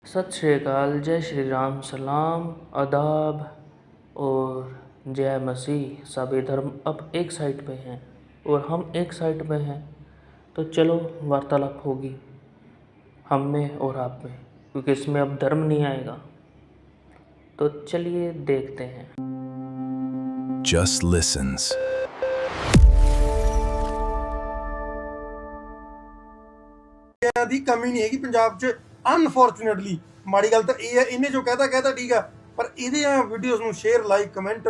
सत श्री अकाल, जय श्री राम, सलाम, आदाब और जय मसीह। सभी धर्म अब एक साइड पे हैं और हम एक साइड पे हैं, तो चलो वार्तालाप होगी हम में और आप में, क्योंकि इसमें अब धर्म नहीं आएगा। तो चलिए देखते हैं। Just listens. ਦੀ ਕਮੀ ਨਹੀਂ ਹੈਗੀ ਪੰਜਾਬ 'ਚ। ਅਨਫੋਰਚੂਨੇਟਲੀ ਮਾੜੀ ਗੱਲ ਤਾਂ ਇਹ ਹੈ, ਇਹਨੇ ਜੋ ਕਹਿਤਾ ਠੀਕ ਆ, ਪਰ ਇਹਦੀਆਂ ਵੀਡੀਓਜ਼ ਨੂੰ ਸ਼ੇਅਰ ਲਾਈਕ ਕਮੈਂਟ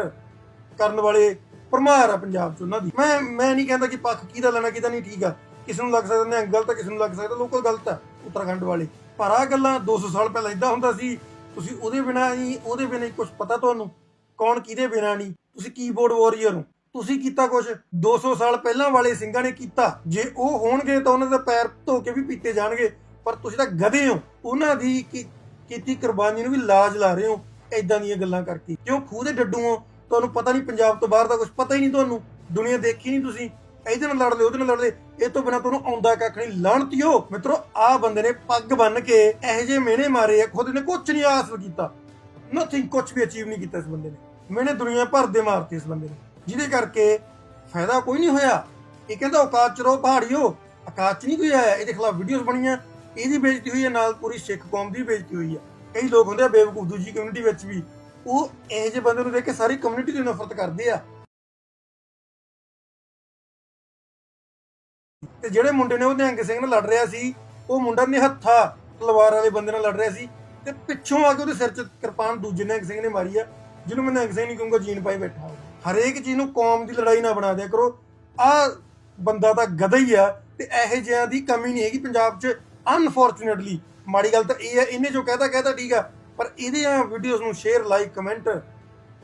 ਕਰਨ ਵਾਲੇ ਭਰਮਾਰ ਆ ਪੰਜਾਬ 'ਚ ਉਹਨਾਂ ਦੀ। ਮੈਂ ਨਹੀਂ ਕਹਿੰਦਾ ਕਿ ਪੱਖ ਕਿਹਦਾ ਲੈਣਾ ਕਿਹਦਾ ਨਹੀਂ, ਠੀਕ ਆ, ਕਿਸੇ ਨੂੰ ਲੱਗ ਸਕਦਾ ਨਿਹੰਗ ਗਲਤ ਆ, ਕਿਸੇ ਨੂੰ ਲੱਗ ਸਕਦਾ ਲੋਕਲ ਗਲਤ ਆ ਉੱਤਰਾਖੰਡ ਵਾਲੇ, ਪਰ ਆਹ ਗੱਲਾਂ 200 ਸਾਲ ਪਹਿਲਾਂ ਇਦਾਂ ਹੁੰਦਾ ਸੀ। ਤੁਸੀਂ ਉਹਦੇ ਬਿਨਾਂ ਹੀ ਕੁਝ ਪਤਾ ਤੁਹਾਨੂੰ ਕੌਣ ਕਿਹਦੇ ਬਿਨਾਂ ਨਹੀਂ। ਤੁਸੀਂ ਕੀਬੋਰਡ ਵਾਰੀਅਰ ਹੋ, ਤੁਸੀਂ ਕੀਤਾ ਕੁਝ 200 ਸਾਲ ਪਹਿਲਾਂ ਵਾਲੇ ਸਿੰਘਾਂ ਨੇ ਕੀਤਾ। ਜੇ ਉਹ ਹੋਣਗੇ ਤਾਂ ਉਹਨਾਂ ਦੇ ਪੈਰ ਧੋ ਕੇ ਵੀ ਪੀਤੇ ਜਾਣਗੇ, ਪਰ ਤੁਸੀਂ ਤਾਂ ਗਧੇ ਹੋ। ਉਹਨਾਂ ਦੀ ਕੀਤੀ ਕੁਰਬਾਨੀ ਨੂੰ ਵੀ ਲਾਜ ਲਾ ਰਹੇ ਹੋ ਇਦਾਂ ਦੀਆਂ ਗੱਲਾਂ ਕਰਕੇ। ਕਿਉਂ ਖੂਹ ਦੇ ਡੱਡੂ ਹੋ, ਤੁਹਾਨੂੰ ਪਤਾ ਨਹੀਂ ਪੰਜਾਬ ਤੋਂ ਬਾਹਰ ਦਾ ਕੁਝ ਪਤਾ ਹੀ ਨਹੀਂ, ਤੁਹਾਨੂੰ ਦੁਨੀਆ ਦੇਖੀ ਨਹੀਂ। ਤੁਸੀਂ ਇਹਦੇ ਨਾਲ ਲੜਦੇ ਉਹਦੇ ਨਾਲ ਲੜਦੇ, ਇਹ ਤੋਂ ਬਿਨਾਂ ਤੁਹਾਨੂੰ ਆਉਂਦਾ ਕੱਖ ਨਹੀਂ। ਲਾਹਣਤੀਓ ਮਿੱਤਰੋ, ਆਹ ਬੰਦੇ ਨੇ ਪੱਗ ਬੰਨ ਕੇ ਇਹੋ ਜਿਹੇ ਮਿਹਣੇ ਮਾਰੇ ਆ, ਖੁਦ ਨੇ ਕੁਝ ਨਹੀਂ ਹਾਸਲ ਕੀਤਾ, ਨਥਿੰਗ, ਕੁਝ ਵੀ ਅਚੀਵ ਨਹੀਂ ਕੀਤਾ ਇਸ ਬੰਦੇ ਨੇ। ਮਿਹਣੇ ਦੁਨੀਆ ਭਰ ਦੇ ਮਾਰਤੇ ਇਸ ਬੰਦੇ ਨੇ, ਜਿਹਦੇ ਕਰਕੇ ਫਾਇਦਾ ਕੋਈ ਨਹੀਂ ਹੋਇਆ। ਇਹ ਕਹਿੰਦਾ ਔਕਾਤ 'ਚ ਰਹੋ ਪਹਾੜੀਓ, ਔਕਾਤ 'ਚ ਨਹੀਂ ਕੋਈ ਆਇਆ। ਇਹਦੇ ਖਿਲਾਫ ਵੀਡੀਓਜ਼ ਬਣੀਆਂ, ਇਹਦੀ ਬੇਇੱਜ਼ਤੀ ਹੋਈ ਹੈ, ਨਾਲ ਪੂਰੀ ਸਿੱਖ ਕੌਮ ਦੀ ਬੇਇੱਜ਼ਤੀ ਹੋਈ ਹੈ। ਕਈ ਲੋਕ ਹੁੰਦੇ ਆ ਬੇਵਕੂਫ ਦੂਜੀ ਕਮਿਊਨਿਟੀ ਵਿੱਚ ਵੀ, ਉਹ ਇਹੋ ਜਿਹੇ ਬੰਦੇ ਨੂੰ ਦੇਖ ਕੇ ਸਾਰੀ ਕਮਿਊਨਿਟੀ ਤੋਂ ਨਫ਼ਰਤ ਕਰਦੇ ਆ। ਤੇ ਜਿਹੜੇ ਮੁੰਡੇ ਨੇ ਉਹ ਨਿਹੰਗ ਸਿੰਘ ਨਾਲ ਲੜ ਰਿਹਾ ਸੀ, ਉਹ ਮੁੰਡਾ ਨਿਹੱਥਾ ਤਲਵਾਰ ਵਾਲੇ ਬੰਦੇ ਨਾਲ ਲੜ ਰਿਹਾ ਸੀ, ਤੇ ਪਿੱਛੋਂ ਆ ਕੇ ਉਹਦੇ ਸਿਰ 'ਚ ਕਿਰਪਾਨ ਦੂਜੇ ਨਿਹੰਗ ਸਿੰਘ ਨੇ ਮਾਰੀ ਆ, ਜਿਹਨੂੰ ਮੈਂ ਨਿਹੰਗ ਸਿੰਘ ਨਹੀਂ ਕਹੂੰਗਾ, ਜੀਨ ਪਾਈ ਬੈਠਾ। ਹਰੇਕ ਚੀਜ਼ ਨੂੰ ਕੌਮ ਦੀ ਲੜਾਈ ਨਾ ਬਣਾ ਦਿਆ ਕਰੋ। ਆਹ ਬੰਦਾ ਤਾਂ ਗਧਾ ਹੀ ਆ, ਤੇ ਇਹੋ ਜਿਹਿਆਂ ਦੀ ਕਮੀ ਨਹੀਂ ਹੈਗੀ ਪੰਜਾਬ 'ਚ। ਅਨਫੋਰਚੂਨੇਟਲੀ ਮਾੜੀ ਗੱਲ ਤਾਂ ਇਹ ਹੈ, ਇਹਨੇ ਜੋ ਕਹਿਤਾ ਠੀਕ ਆ, ਪਰ ਇਹਦੀਆਂ ਵੀਡੀਓਜ਼ ਨੂੰ ਸ਼ੇਅਰ ਲਾਈਕ ਕਮੈਂਟ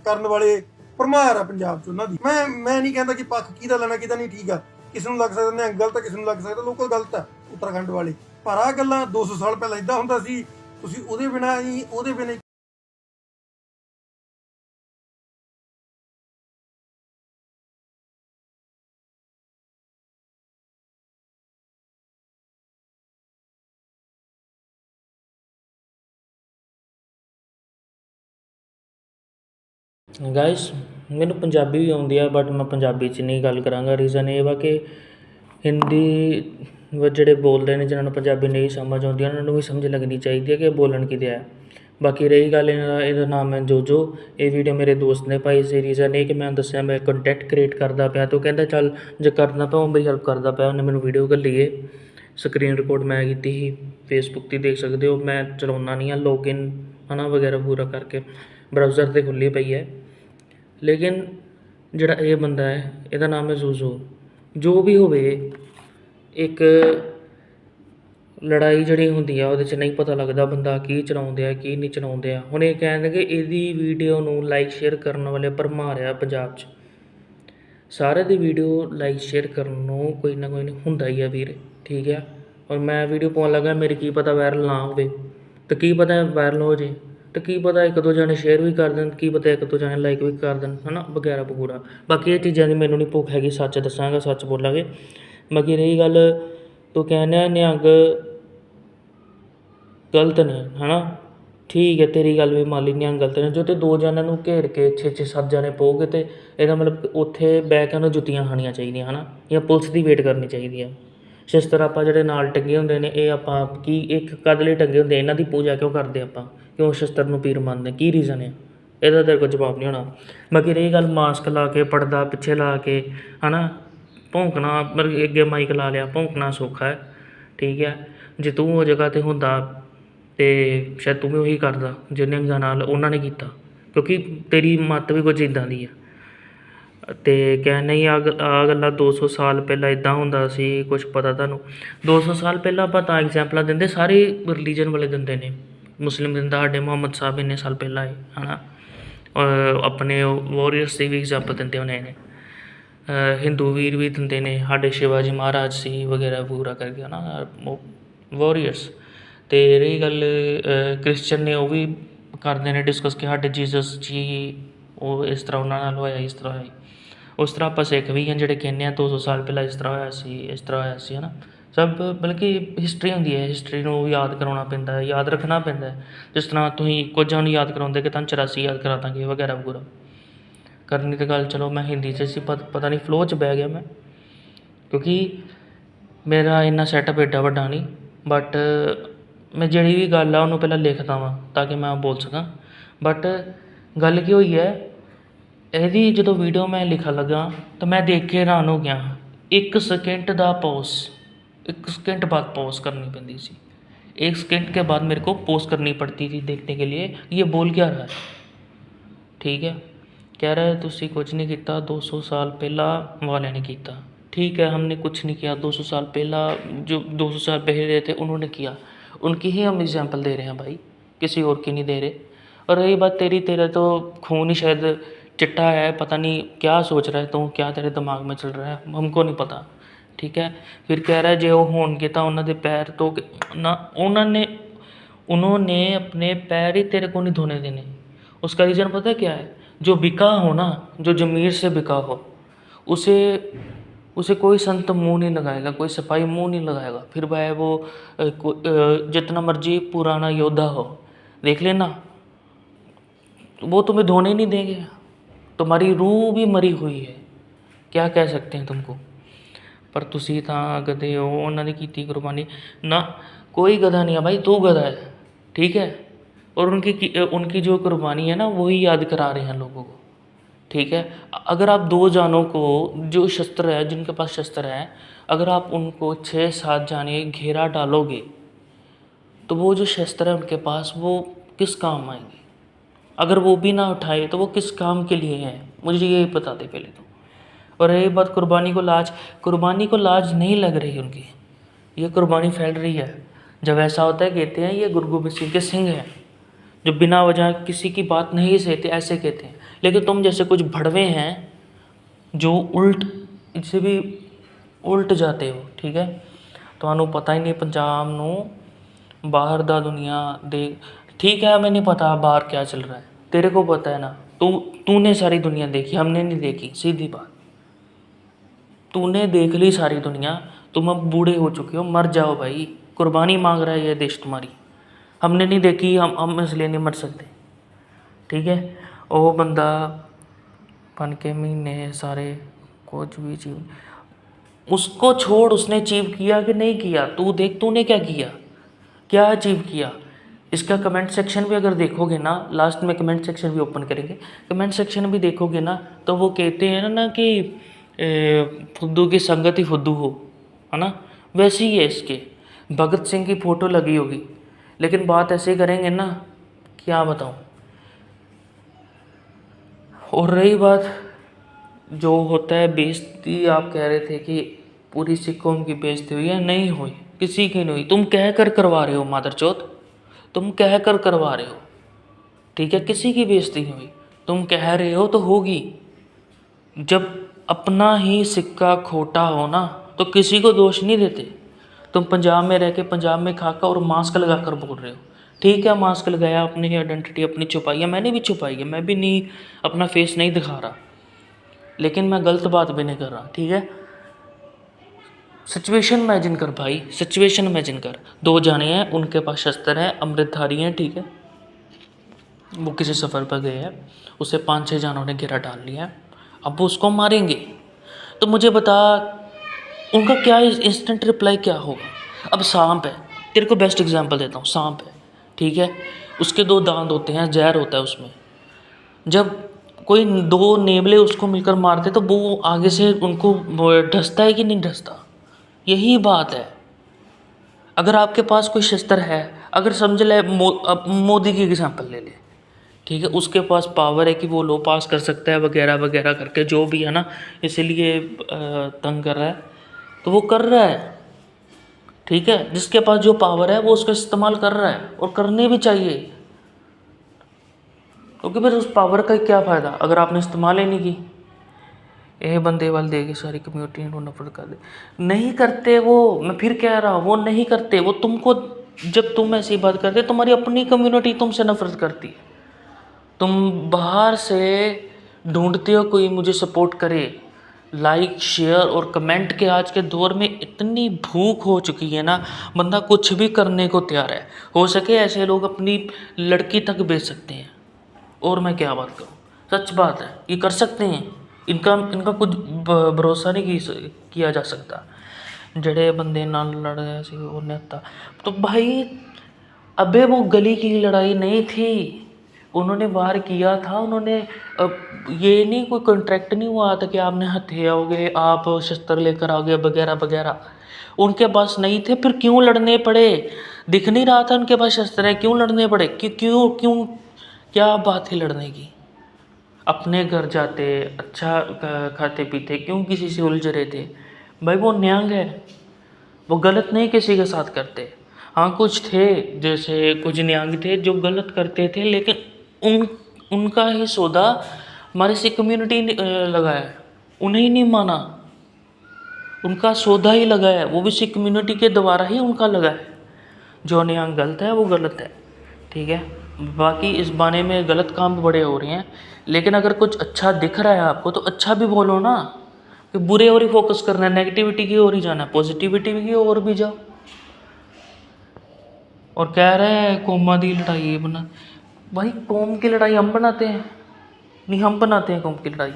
ਕਰਨ ਵਾਲੇ ਭਰਮਾਰ ਆ ਪੰਜਾਬ 'ਚ ਉਹਨਾਂ ਦੀ। ਮੈਂ ਨਹੀਂ ਕਹਿੰਦਾ ਕਿ ਪੱਖ ਕਿਹਦਾ ਲੈਣਾ ਕਿਹਦਾ ਨਹੀਂ, ਠੀਕ ਆ, ਕਿਸੇ ਨੂੰ ਲੱਗ ਸਕਦਾ ਨਿਹੰਗ ਗਲਤ ਆ, ਕਿਸੇ ਨੂੰ ਲੱਗ ਸਕਦਾ ਲੋਕਲ ਗਲਤ ਆ ਉੱਤਰਾਖੰਡ ਵਾਲੇ, ਪਰ ਆਹ ਗੱਲਾਂ 200 ਸਾਲ ਪਹਿਲਾਂ ਇਦਾਂ ਹੁੰਦਾ ਸੀ। ਤੁਸੀਂ ਉਹਦੇ ਬਿਨਾਂ ਹੀ ਗਾਇਸ, ਮੈਨੂੰ ਪੰਜਾਬੀ ਵੀ ਆਉਂਦੀ ਆ, ਬਟ ਮੈਂ ਪੰਜਾਬੀ 'ਚ ਨਹੀਂ ਗੱਲ ਕਰਾਂਗਾ। ਰੀਜ਼ਨ ਇਹ ਵਾ ਕਿ ਹਿੰਦੀ ਜਿਹੜੇ ਬੋਲਦੇ ਨੇ, ਜਿਨ੍ਹਾਂ ਨੂੰ ਪੰਜਾਬੀ ਨਹੀਂ ਸਮਝ ਆਉਂਦੀ, ਉਹਨਾਂ ਨੂੰ ਵੀ ਸਮਝ ਲੱਗਣੀ ਚਾਹੀਦੀ ਹੈ ਕਿ ਬੋਲਣ ਕਿਤੇ ਹੈ। ਬਾਕੀ ਰਹੀ ਗੱਲ ਇਹਦਾ ਨਾਮ ਹੈ ਜੋਜੋ। ਇਹ ਵੀਡੀਓ ਮੇਰੇ ਦੋਸਤ ਨੇ ਪਾਈ ਸੀ। ਰੀਜ਼ਨ ਇਹ ਕਿ ਮੈਂ ਦੱਸਿਆ ਮੈਂ ਕੰਟੈਂਟ ਕ੍ਰੀਏਟ ਕਰਦਾ ਪਿਆ, ਤਾਂ ਉਹ ਕਹਿੰਦਾ ਚੱਲ ਜੇ ਕਰਨਾ ਤਾਂ ਉਹ ਮੇਰੀ ਹੈਲਪ ਕਰਦਾ ਪਿਆ। ਉਹਨੇ ਮੈਨੂੰ ਵੀਡੀਓ ਘੱਲੀ ਏ, ਸਕਰੀਨ ਰਿਕਾਰਡ ਮੈਂ ਕੀਤੀ ਸੀ, ਫੇਸਬੁੱਕ 'ਤੇ ਦੇਖ ਸਕਦੇ ਹੋ। ਮੈਂ ਚਲਾਉਂਦਾ ਨਹੀਂ ਹਾਂ, ਲੌਗਇਨ ਹੈ ਨਾ ਵਗੈਰਾ ਪੂਰਾ ਕਰਕੇ ਬਰਾਊਜ਼ਰ 'ਤੇ ਖੁੱਲ੍ਹੀ ਪਈ ਹੈ। ਲੇਕਿਨ ਜਿਹੜਾ ਇਹ ਬੰਦਾ ਹੈ, ਇਹਦਾ ਨਾਮ ਹੈ ਜੋਜੋ। ਜੋ ਵੀ ਹੋਵੇ, ਇੱਕ ਲੜਾਈ ਜਿਹੜੀ ਹੁੰਦੀ ਆ ਉਹਦੇ 'ਚ ਨਹੀਂ ਪਤਾ ਲੱਗਦਾ ਬੰਦਾ ਕੀ ਚਲਾਉਂਦੇ ਆ ਕੀ ਨਹੀਂ ਚਲਾਉਂਦੇ ਆ। ਹੁਣ ਇਹ ਕਹਿਣਗੇ ਇਹਦੀ ਵੀਡੀਓ ਨੂੰ ਲਾਈਕ ਸ਼ੇਅਰ ਕਰਨ ਵਾਲੇ ਭਰਮਾਰ ਆ ਪੰਜਾਬ 'ਚ। ਸਾਰੇ ਦੀ ਵੀਡੀਓ ਲਾਈਕ ਸ਼ੇਅਰ ਕਰਨ ਨੂੰ ਕੋਈ ਨਾ ਕੋਈ ਹੁੰਦਾ ਹੀ ਆ ਵੀਰ, ਠੀਕ ਆ। ਔਰ ਮੈਂ ਵੀਡੀਓ ਪਾਉਣ ਲੱਗਾ, ਮੇਰੀ ਕੀ ਪਤਾ ਵਾਇਰਲ ਨਾ ਹੋਵੇ, ਅਤੇ ਕੀ ਪਤਾ ਵਾਇਰਲ ਹੋ ਜੇ, ਅਤੇ ਕੀ ਪਤਾ ਇੱਕ ਦੋ ਜਣੇ ਸ਼ੇਅਰ ਵੀ ਕਰ ਦੇਣ, ਕੀ ਪਤਾ ਇੱਕ ਦੋ ਜਣੇ ਲਾਈਕ ਵੀ ਕਰ ਦੇਣ, ਹੈ ਨਾ, ਵਗੈਰਾ ਵਗੂਰਾ। ਬਾਕੀ ਇਹ ਚੀਜ਼ਾਂ ਦੀ ਮੈਨੂੰ ਨਹੀਂ ਭੁੱਖ ਹੈਗੀ, ਸੱਚ ਦੱਸਾਂਗਾ, ਸੱਚ ਬੋਲਾਂਗੇ। ਬਾਕੀ ਰਹੀ ਗੱਲ, ਤੂੰ ਕਹਿੰਦਾ ਨਿਹੰਗ ਗਲਤ ਨੇ, ਹੈ ਨਾ, ਠੀਕ ਹੈ, ਤੇਰੀ ਗੱਲ ਵੀ ਮੰਨ ਲਈ, ਨਿਹੰਗ ਗਲਤ ਨੇ। ਜੋ ਤੇ ਦੋ ਜਣਿਆਂ ਨੂੰ ਘੇਰ ਕੇ 6-7 ਜਣੇ ਪਊਗੇ, ਅਤੇ ਇਹਦਾ ਮਤਲਬ ਉੱਥੇ ਬਹਿ ਕੇ ਉਹਨੂੰ ਜੁੱਤੀਆਂ ਖਾਣੀਆਂ ਚਾਹੀਦੀਆਂ, ਹੈ ਨਾ, ਜਾਂ ਪੁਲਿਸ ਦੀ ਵੇਟ ਕਰਨੀ ਚਾਹੀਦੀ ਆ। ਸ਼ਸਤਰ ਆਪਾਂ ਜਿਹੜੇ ਨਾਲ ਟੰਗੇ ਹੁੰਦੇ ਨੇ, ਇਹ ਆਪਾਂ ਕੀ ਇੱਕ ਕਦ ਲਈ ਟੰਗੇ ਹੁੰਦੇ, ਇਹਨਾਂ ਦੀ ਪੂਜਾ ਕਿਉਂ ਕਰਦੇ ਆਪਾਂ, ਕਿਉਂ ਸ਼ਸਤਰ ਨੂੰ ਪੀਰ ਮੰਨਦੇ, ਕੀ ਰੀਜ਼ਨ ਹੈ ਇਹਦਾ? ਤੇਰੇ ਕੋਲ ਜਵਾਬ ਨਹੀਂ ਹੋਣਾ। ਬਾਕੀ ਰਹੀ ਗੱਲ ਮਾਸਕ ਲਾ ਕੇ, ਪਰਦਾ ਪਿੱਛੇ ਲਾ ਕੇ, ਹੈ ਨਾ, ਭੌਂਕਣਾ, ਮਤਲਬ ਅੱਗੇ ਮਾਈਕ ਲਾ ਲਿਆ, ਭੌਂਕਣਾ ਸੌਖਾ ਹੈ, ਠੀਕ ਹੈ। ਜੇ ਤੂੰ ਉਹ ਜਗ੍ਹਾ 'ਤੇ ਹੁੰਦਾ ਅਤੇ ਸ਼ਾਇਦ ਤੂੰ ਵੀ ਉਹੀ ਕਰਦਾ ਜੇ ਨਿਹੰਗਾਂ ਨਾਲ ਉਹਨਾਂ ਨੇ ਕੀਤਾ, ਕਿਉਂਕਿ ਤੇਰੀ ਮੱਤ ਵੀ ਕੁਝ ਇੱਦਾਂ ਦੀ ਆ। ਅਤੇ ਕਹਿ ਨਹੀਂ, ਆਹ ਗੱਲਾਂ 200 ਸਾਲ ਪਹਿਲਾਂ ਇੱਦਾਂ ਹੁੰਦਾ ਸੀ, ਕੁਛ ਪਤਾ ਤੁਹਾਨੂੰ 200 ਸਾਲ ਪਹਿਲਾਂ ਆਪਾਂ ਤਾਂ ਐਗਜ਼ੈਂਪਲਾਂ ਦਿੰਦੇ, ਸਾਰੇ ਰਿਲੀਜਨ ਵਾਲੇ ਦਿੰਦੇ ਨੇ। ਮੁਸਲਿਮ ਦਿੰਦਾ, ਸਾਡੇ ਮੁਹੰਮਦ ਸਾਹਿਬ ਇੰਨੇ ਸਾਲ ਪਹਿਲਾਂ ਆਏ, ਹੈ ਨਾ, ਆਪਣੇ ਵਾਰੀਅਰਸ ਦੀ ਵੀ ਐਗਜ਼ਾਮਪਲ ਦਿੰਦੇ ਹੋਣੇ ਨੇ। ਹਿੰਦੂ ਵੀਰ ਵੀ ਦਿੰਦੇ ਨੇ, ਸਾਡੇ ਸ਼ਿਵਾਜੀ ਮਹਾਰਾਜ ਸੀ ਵਗੈਰਾ ਵਗੈਰਾ ਕਰਕੇ, ਹੈ ਨਾ, ਵਾਰੀਅਰਸ। ਅਤੇ ਰਹੀ ਗੱਲ ਕ੍ਰਿਸਚਨ ਨੇ, ਉਹ ਵੀ ਕਰਦੇ ਨੇ ਡਿਸਕਸ ਕਿ ਸਾਡੇ ਜੀਸਸ ਜੀ, ਉਹ ਇਸ ਤਰ੍ਹਾਂ ਉਹਨਾਂ ਨਾਲ ਹੋਇਆ, ਇਸ ਤਰ੍ਹਾਂ ਹੋਇਆ। ਉਸ ਤਰ੍ਹਾਂ ਆਪਾਂ ਸਿੱਖ ਵੀ ਹਾਂ ਜਿਹੜੇ ਕਹਿੰਦੇ ਹਾਂ 200 ਸਾਲ ਪਹਿਲਾਂ ਇਸ ਤਰ੍ਹਾਂ ਹੋਇਆ ਸੀ, ਇਸ ਤਰ੍ਹਾਂ ਹੋਇਆ ਸੀ, ਹੈ ਨਾ। ਸਭ ਬਲਕਿ ਹਿਸਟਰੀ ਹੁੰਦੀ ਹੈ, ਹਿਸਟਰੀ ਨੂੰ ਯਾਦ ਕਰਾਉਣਾ ਪੈਂਦਾ ਹੈ, ਯਾਦ ਰੱਖਣਾ ਪੈਂਦਾ ਹੈ। ਜਿਸ ਤਰ੍ਹਾਂ ਤੁਸੀਂ ਕੁੱਝਾਂ ਨੂੰ ਯਾਦ ਕਰਾਉਂਦੇ ਕਿ ਤੁਹਾਨੂੰ 84 ਯਾਦ ਕਰਾ ਦਾਂਗੇ ਵਗੈਰਾ ਵਗੈਰਾ। ਕਰਨੀ ਤਾਂ ਗੱਲ ਚਲੋ ਮੈਂ ਹਿੰਦੀ 'ਚ ਸੀ, ਪਤਾ ਨਹੀਂ ਫਲੋ 'ਚ ਬਹਿ ਗਿਆ ਮੈਂ, ਕਿਉਂਕਿ ਮੇਰਾ ਇੰਨਾ ਸੈਟਅਪ ਐਡਾ ਵੱਡਾ ਨਹੀਂ। ਬਟ ਮੈਂ ਜਿਹੜੀ ਵੀ ਗੱਲ ਆ ਉਹਨੂੰ ਪਹਿਲਾਂ ਲਿਖਦਾ ਵਾਂ ਤਾਂ ਕਿ ਮੈਂ ਬੋਲ ਸਕਾਂ। ਬਟ ਗੱਲ ਕੀ ਹੋਈ ਹੈ, ਇਹਦੀ ਜਦੋਂ ਵੀਡੀਓ ਮੈਂ ਲਿਖਣ ਲੱਗਾ ਤਾਂ ਮੈਂ ਦੇਖ ਕੇ ਹੈਰਾਨ ਹੋ ਗਿਆ। 1 सेकंड ਦਾ ਪੌਜ਼, 1 सेकंड बाद पॉज करनी पड़ती थी, 1 सेकंड के बाद मेरे को पॉज करनी पड़ती थी देखने के लिए ये बोल क्या रहा है। ठीक है, कह रहा है तुसी कुछ नहीं किया 200 साल पहला वाले ने किया। ठीक है, हमने कुछ नहीं किया, 200 साल पहला जो 200 साल पहले थे उन्होंने किया, उनकी ही हम एग्जाम्पल दे रहे हैं भाई, किसी और की नहीं दे रहे। और रही बात तेरा तो खून ही शायद चिट्टा है, पता नहीं क्या सोच रहा है तू, क्या तेरे दिमाग में चल रहा है, हमको नहीं पता। ठीक है, फिर कह रहा है जे वो होणगे तो उन्होंने पैर तो ना उन्होंने अपने पैर ही तेरे को नहीं धोने देने। उसका रीज़न पता है क्या है, जो बिका हो ना, जो ज़मीर से बिका हो उसे कोई संत मुंह नहीं लगाएगा, कोई सिपाही मुंह नहीं लगाएगा। फिर भाई वो जितना मर्जी पुराना योद्धा हो, देख लेना वो तुम्हें धोने नहीं देंगे। तुम्हारी रूह भी मरी हुई है, क्या कह सकते हैं तुमको। पर तुसी ਤਾਂ गधे हो, ਉਹਨਾਂ ने की कुर्बानी ना, कोई गधा नहीं है भाई, तू गधा है। ठीक है, और उनकी जो कुर्बानी है ना वही याद करा रहे हैं लोगों को। ठीक है, अगर आप 2 जानों को, जो शस्त्र है, जिनके पास शस्त्र है, अगर आप उनको 6-7 जाने घेरा डालोगे तो वो जो शस्त्र है उनके पास वो किस काम आएंगे। अगर वो भी ना उठाए तो वो किस काम के लिए हैं, मुझे यही बता दे पहले तो। और रही बात कुर्बानी को लाज नहीं लग रही उनकी, ये कुर्बानी फैल रही है। जब ऐसा होता है कहते हैं ये गुरु गोबिंद सिंह के सिंह हैं, जो बिना वजह किसी की बात नहीं सहते, ऐसे कहते हैं। लेकिन तुम जैसे कुछ भड़वे हैं जो इससे भी उल्ट जाते हो। ठीक है, ਤੁਹਾਨੂੰ पता ही नहीं पंजाब ਨੂੰ बाहर दा दुनिया देख। ठीक है, हमें नहीं पता बाहर क्या चल रहा है, तेरे को पता है ना, तूने सारी दुनिया देखी, हमने नहीं देखी, सीधी बात। तूने देख ली सारी दुनिया, तुम अब बूढ़े हो चुके हो, मर जाओ भाई, कुर्बानी मांग रहा है ये देश तुम्हारी, हमने नहीं देखी, हम इसलिए नहीं मर सकते। ठीक है, वो बंदा बन के महीने सारे कुछ भी चीज, उसको छोड़, उसने अचीव किया कि नहीं किया, तू देख तूने क्या अचीव किया। इसका कमेंट सेक्शन भी अगर देखोगे ना, लास्ट में कमेंट सेक्शन भी ओपन करेंगे, कमेंट सेक्शन भी देखोगे ना तो वो कहते हैं ना कि फुद्दू की संगत ही फुद्दू हो, है ना, वैसे ही है इसके। भगत सिंह की फ़ोटो लगी होगी, लेकिन बात ऐसे करेंगे ना, क्या बताऊँ। और रही बात जो होता है बेइज्जती, आप कह रहे थे कि पूरी सिख कौम की बेइज्जती हुई है, नहीं हुई, किसी की नहीं हुई। तुम कह कर करवा रहे हो मादरचोद, तुम कह कर करवा रहे हो। ठीक है, किसी की बेइज्जती नहीं हुई, तुम कह रहे हो तो होगी। जब अपना ही सिक्का खोटा हो ना तो किसी को दोष नहीं देते। तुम पंजाब में रह के पंजाब में खाकर और मास्क लगा कर बोल रहे हो। ठीक है, मास्क लगाया, अपनी आइडेंटिटी अपनी छुपाई है, मैंने भी छुपाई है, मैं भी नहीं अपना फेस नहीं दिखा रहा, लेकिन मैं गलत बात भी नहीं कर रहा। ठीक है, सिचुएशन इमेजिन कर भाई, सिचुएशन इमेजिन कर, 2 जाने हैं, उनके पास शस्त्र हैं, अमृतधारी हैं। ठीक है, वो किसी सफ़र पर गए हैं, उसे 5-6 जानों ने घेरा डाल लिया है, अब वो उसको मारेंगे। तो मुझे बता उनका क्या इंस्टेंट रिप्लाई क्या होगा। अब सांप है, तेरे को बेस्ट एग्जांपल देता हूँ, सांप है, ठीक है, उसके 2 दांत होते हैं, जहर होता है उसमें। जब कोई 2 नेवले उसको मिलकर मारते तो वो आगे से उनको ढसता है कि नहीं ढसता, यही बात है। अगर आपके पास कोई शस्त्र है, अगर समझ ले मोदी की एग्जांपल ले ले, ठीक है, उसके पास पावर है कि वो लो पास कर सकता है वगैरह वगैरह करके, जो भी है ना, इसीलिए तंग कर रहा है, तो वो कर रहा है। ठीक है, जिसके पास जो पावर है वो उसका इस्तेमाल कर रहा है, और करने भी चाहिए, क्योंकि फिर उस पावर का क्या फ़ायदा अगर आपने इस्तेमाल ही नहीं की। ये बंदे वाल देगी सारी कम्युनिटी को नफरत कर दे, नहीं करते वो, मैं फिर कह रहा हूँ, वो नहीं करते, वो तुमको, जब तुम ऐसी बात करते तुम्हारी अपनी कम्युनिटी तुमसे नफरत करती है। तुम बाहर से ढूंढते हो कोई मुझे सपोर्ट करे, लाइक शेयर और कमेंट के आज के दौर में इतनी भूख हो चुकी है ना, बंदा कुछ भी करने को तैयार है। हो सके ऐसे लोग अपनी लड़की तक बेच सकते हैं। और मैं क्या बात करूँ, सच बात है, ये कर सकते हैं। इनका इनका कुछ भरोसा नहीं किया जा सकता। जड़े बंदे नाल लड़ सी और नेता तो भाई, अबे वो गली की लड़ाई नहीं थी, उन्होंने वार किया था। उन्होंने ये नहीं, कोई कॉन्ट्रैक्ट नहीं हुआ था कि आपने हथे आओगे, आप शस्त्र लेकर आओगे वगैरह वगैरह। उनके पास नहीं थे, फिर क्यों लड़ने पड़े? दिख नहीं रहा था उनके पास शस्त्र है, क्यों लड़ने पड़े? क्यों क्यों क्यों क्या बात थी लड़ने की? अपने घर जाते, अच्छा खाते पीते, क्यों किसी से उलझ रहे थे? भाई वो न्यांग है, वो गलत नहीं किसी के साथ करते। हाँ कुछ थे, जैसे कुछ न्यांग थे जो गलत करते थे, लेकिन उनका ही सौदा हमारी सिख कम्युनिटी ने लगाया, उन्हें ही नहीं माना। उनका सौदा ही लगा है, वो भी सिख कम्युनिटी के द्वारा ही उनका लगा है। जो न्यांग गलत है वो गलत है, ठीक है। बाकी इस बाने में गलत काम भी बड़े हो रहे हैं, लेकिन अगर कुछ अच्छा दिख रहा है आपको तो अच्छा भी बोलो ना, कि बुरे और ही फोकस करना है, नेगेटिविटी की ओर ही जाना है, पॉजिटिविटी की ओर भी जाओ। और कह रहे हैं कौमां की लड़ाई ये बना, भाई कौम की लड़ाई हम बनाते हैं? नहीं, हम बनाते हैं कौम की लड़ाई?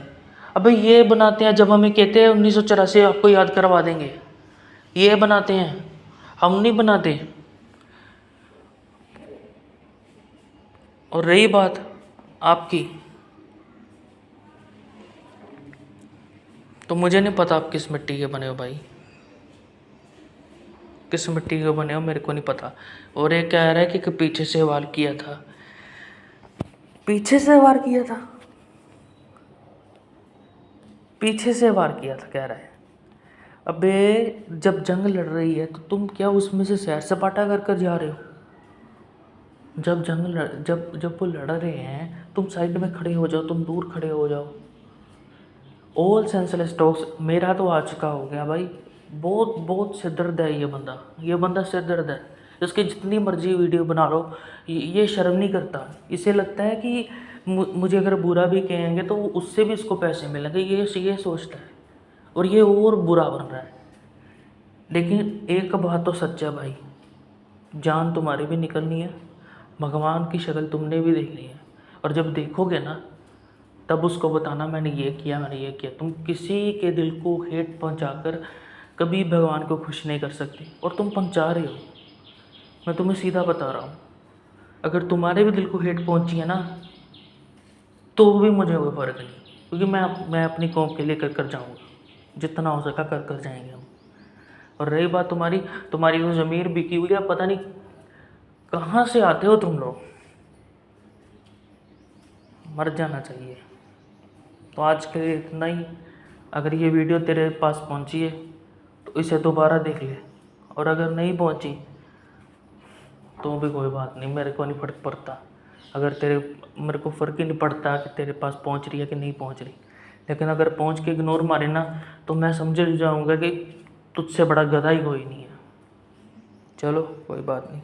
अबे ये बनाते हैं जब हमें कहते हैं 1984 आपको याद करवा देंगे, ये बनाते हैं, हम नहीं बनाते। और रही बात आपकी, तो मुझे नहीं पता आप किस मिट्टी के बने हो भाई, किस मिट्टी के बने हो मेरे को नहीं पता। और ये कह रहा है कि पीछे से वार किया था, पीछे से वार किया था, पीछे से वार किया था कह रहा है। अबे जब जंग लड़ रही है तो तुम क्या उसमें से सैर सपाटा कर कर जा रहे हो? जब जब वो लड़ रहे हैं, तुम साइड में खड़े हो जाओ, तुम दूर खड़े हो जाओ। ऑल सेंसलेस टॉक्स मेरा तो आ चुका हो गया भाई। बहुत बहुत सिरदर्द है ये बंदा सिरदर्द है। इसकी जितनी मर्जी वीडियो बना लो, ये शर्म नहीं करता। इसे लगता है कि मुझे अगर बुरा भी कहेंगे तो उससे भी इसको पैसे मिलेंगे, ये सोचता है, और ये और बुरा बन रहा है। लेकिन एक बात तो सच है भाई, जान तुम्हारी भी निकलनी है, भगवान की शक्ल तुमने भी देखनी है। और जब देखोगे ना, तब उसको बताना मैंने ये किया, मैंने ये किया। तुम किसी के दिल को हेट पहुंचाकर कभी भगवान को खुश नहीं कर सकते, और तुम पहुंचा रहे हो। मैं तुम्हें सीधा बता रहा हूँ, अगर तुम्हारे भी दिल को हेट पहुंची है ना, तो भी मुझे कोई फ़र्क नहीं, क्योंकि मैं अपनी कौम के लिए कर जाऊँगा, जितना हो सका कर जाएंगे हम। और रही बात तुम्हारी वो ज़मीर बिकी हुई है, पता नहीं कहाँ से आते हो तुम लोग, मर जाना चाहिए। तो आज के लिए इतना ही। अगर ये वीडियो तेरे पास पहुंची है तो इसे दोबारा देख ले, और अगर नहीं पहुंची तो भी कोई बात नहीं, मेरे को नहीं फर्क पड़ता। मेरे को फ़र्क ही नहीं पड़ता कि तेरे पास पहुंच रही है कि नहीं पहुंच रही। लेकिन अगर पहुंच के इग्नोर मारे ना, तो मैं समझ जाऊँगा कि तुझसे बड़ा गधा ही कोई नहीं है। चलो कोई बात नहीं।